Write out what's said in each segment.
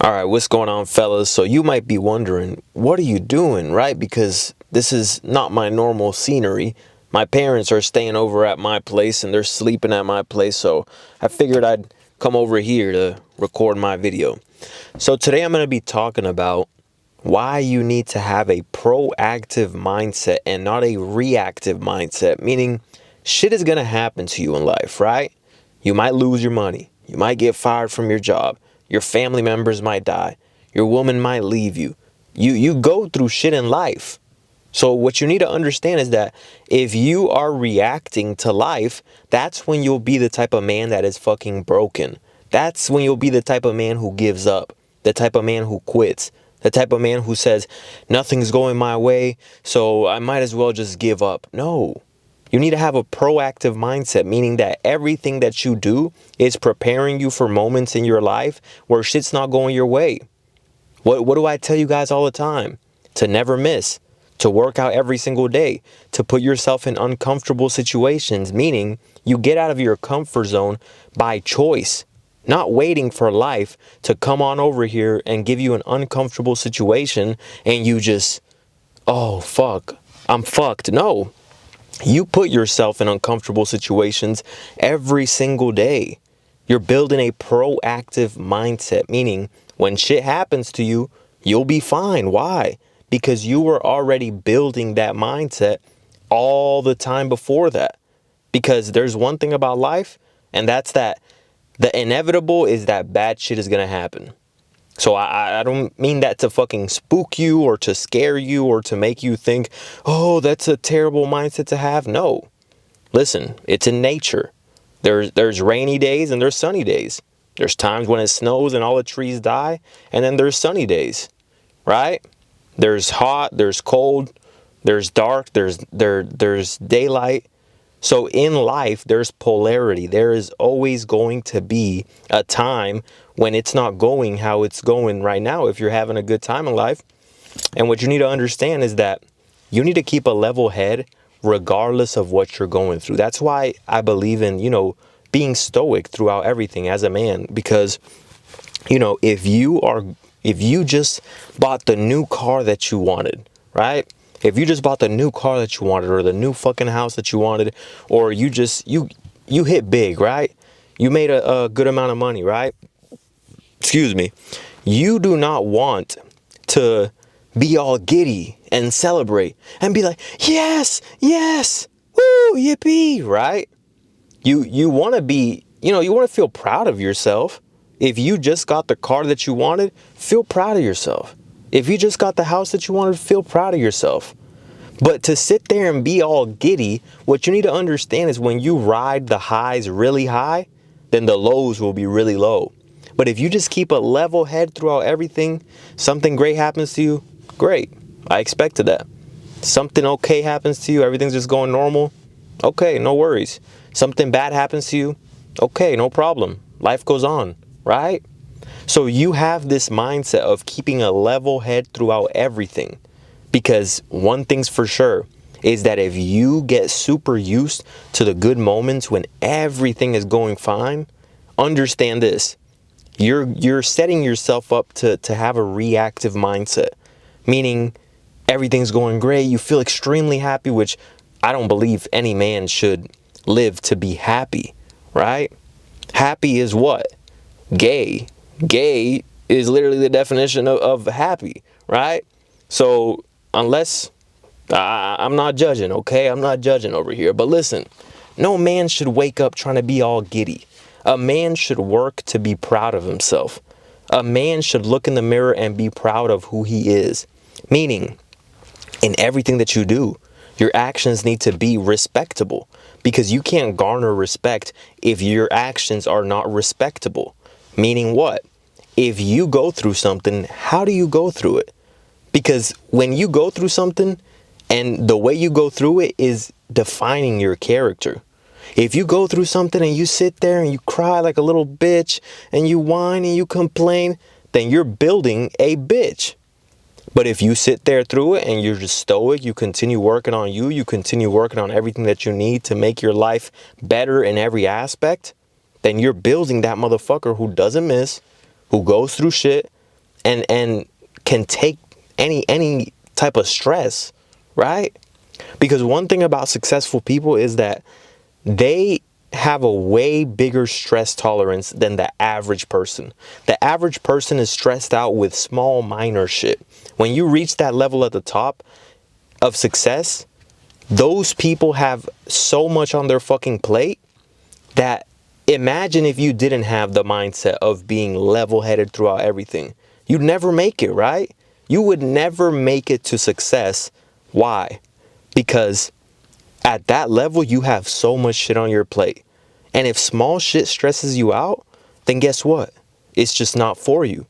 All right, what's going on, fellas? So you might be wondering, what are you doing, right? Because this is not my normal scenery. My parents are staying over at my place and they're sleeping at my place, so I figured I'd come over here to record my video. So today I'm going to be talking about why you need to have a proactive mindset and not a reactive mindset, meaning shit is going to happen to you in life, right? You might lose your money. You might get fired from your job. Your family members might die. Your woman might leave you. You go through shit in life. So what you need to understand is that if you are reacting to life, that's when you'll be the type of man that is fucking broken. That's when you'll be the type of man who gives up, the type of man who quits, the type of man who says, nothing's going my way, so I might as well just give up. No. You need to have a proactive mindset, meaning that everything that you do is preparing you for moments in your life where shit's not going your way. What do I tell you guys all the time? To never miss, to work out every single day, to put yourself in uncomfortable situations, meaning you get out of your comfort zone by choice, not waiting for life to come on over here and give you an uncomfortable situation and you just, oh, fuck, I'm fucked. No. You put yourself in uncomfortable situations every single day. You're building a proactive mindset, meaning when shit happens to you, you'll be fine. Why? Because you were already building that mindset all the time before that. Because there's one thing about life, and that's that the inevitable is that bad shit is going to happen. So I don't mean that to fucking spook you or to scare you or to make you think, oh, that's a terrible mindset to have. No. Listen, it's in nature. There's rainy days and there's sunny days. There's times when it snows and all the trees die, and then there's sunny days, right? There's hot, there's cold, there's dark, there's daylight. So in life, there's polarity. There is always going to be a time when it's not going how it's going right now if you're having a good time in life. And what you need to understand is that you need to keep a level head regardless of what you're going through. That's why I believe in, being stoic throughout everything as a man, because, if you just bought the new car that you wanted, right? If you just bought the new car that you wanted or the new fucking house that you wanted, or you hit big, right? You made a good amount of money, right? Excuse me. You do not want to be all giddy and celebrate and be like, yes, yes, woo, yippee, right? You want to be, you want to feel proud of yourself. If you just got the car that you wanted, feel proud of yourself. If you just got the house that you wanted, feel proud of yourself. But to sit there and be all giddy, what you need to understand is when you ride the highs really high, then the lows will be really low. But if you just keep a level head throughout everything, something great happens to you, great. I expected that. Something okay happens to you, everything's just going normal, okay, no worries. Something bad happens to you, okay, no problem. Life goes on, right? So you have this mindset of keeping a level head throughout everything. Because one thing's for sure is that if you get super used to the good moments when everything is going fine, understand this. You're setting yourself up to have a reactive mindset, meaning everything's going great. You feel extremely happy, which I don't believe any man should live to be happy, right? Happy is what? Gay. Gay is literally the definition of happy, right? So unless I'm not judging, okay? I'm not judging over here. But listen, no man should wake up trying to be all giddy. A man should work to be proud of himself. A man should look in the mirror and be proud of who he is. Meaning, in everything that you do, your actions need to be respectable, because you can't garner respect if your actions are not respectable. Meaning what? If you go through something, how do you go through it? Because when you go through something, and the way you go through it is defining your character. If you go through something and you sit there and you cry like a little bitch and you whine and you complain, then you're building a bitch. But if you sit there through it and you're just stoic, you continue working on you continue working on everything that you need to make your life better in every aspect, then you're building that motherfucker who doesn't miss, who goes through shit, and can take any type of stress, right? Because one thing about successful people is that they have a way bigger stress tolerance than the average person. The average person is stressed out with small minor shit. When you reach that level at the top of success, those people have so much on their fucking plate that imagine if you didn't have the mindset of being level-headed throughout everything. You'd never make it, right? You would never make it to success. Why? Because at that level, you have so much shit on your plate. And if small shit stresses you out, then guess what? It's just not for you.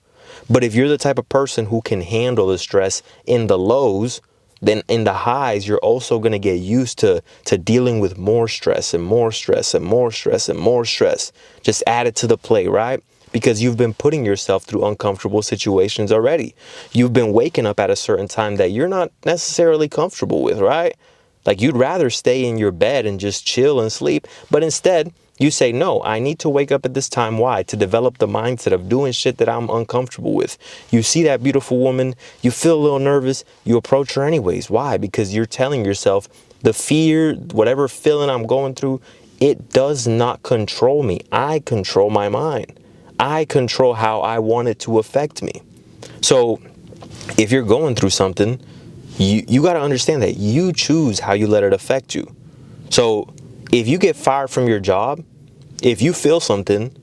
But if you're the type of person who can handle the stress in the lows, then in the highs, you're also going to get used to dealing with more stress and more stress and more stress and more stress. Just add it to the plate, right? Because you've been putting yourself through uncomfortable situations already. You've been waking up at a certain time that you're not necessarily comfortable with, right? Like you'd rather stay in your bed and just chill and sleep, but instead you say, no, I need to wake up at this time. Why? To develop the mindset of doing shit that I'm uncomfortable with. You see that beautiful woman, you feel a little nervous, you approach her anyways. Why? Because you're telling yourself the fear, whatever feeling I'm going through, it does not control me. I control my mind. I control how I want it to affect me. So if you're going through something, you got to understand that you choose how you let it affect you. So if you get fired from your job, if you feel something,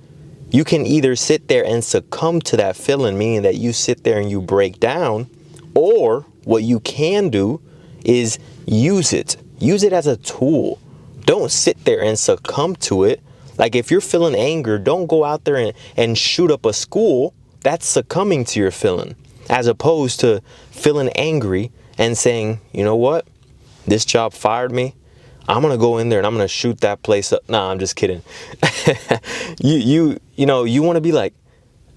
you can either sit there and succumb to that feeling, meaning that you sit there and you break down, or what you can do is use it. Use it as a tool. Don't sit there and succumb to it. Like if you're feeling anger, don't go out there and shoot up a school. That's succumbing to your feeling, as opposed to feeling angry and saying, you know what, this job fired me. I'm going to go in there and I'm going to shoot that place up. Nah, I'm just kidding. You want to be like,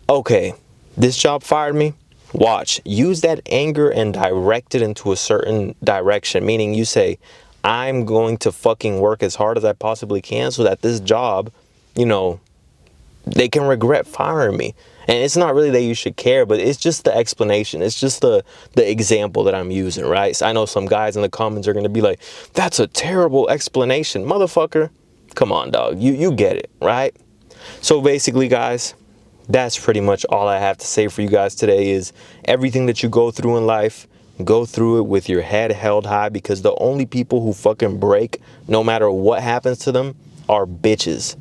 okay, this job fired me. Watch, use that anger and direct it into a certain direction. Meaning you say, I'm going to fucking work as hard as I possibly can so that this job, they can regret firing me. And it's not really that you should care, but it's just the explanation. It's just the example that I'm using, right? So I know some guys in the comments are going to be like, that's a terrible explanation. Motherfucker, come on, dog. You get it, right? So basically, guys, that's pretty much all I have to say for you guys today is everything that you go through in life, go through it with your head held high, because the only people who fucking break, no matter what happens to them, are bitches.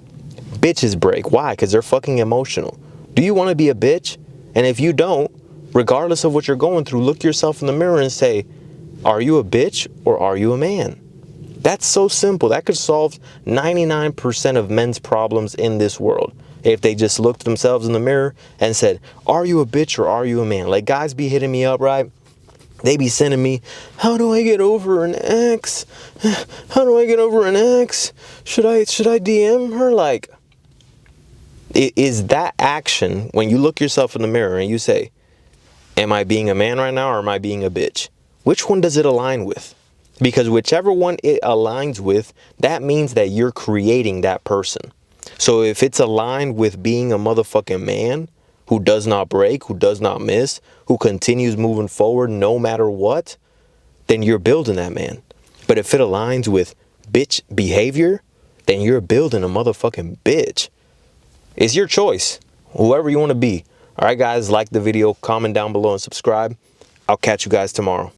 Bitches break. Why? Because they're fucking emotional. Do you want to be a bitch? And if you don't, regardless of what you're going through, look yourself in the mirror and say, are you a bitch or are you a man? That's so simple. That could solve 99% of men's problems in this world. If they just looked themselves in the mirror and said, are you a bitch or are you a man? Like guys be hitting me up, right? They be sending me, how do I get over an ex? How do I get over an ex? Should I DM her? Like, is that action when you look yourself in the mirror and you say, am I being a man right now or am I being a bitch? Which one does it align with? Because whichever one it aligns with, that means that you're creating that person. So if it's aligned with being a motherfucking man who does not break, who does not miss, who continues moving forward no matter what, then you're building that man. But if it aligns with bitch behavior, then you're building a motherfucking bitch. It's your choice, whoever you want to be. All right, guys, like the video, comment down below, and subscribe. I'll catch you guys tomorrow.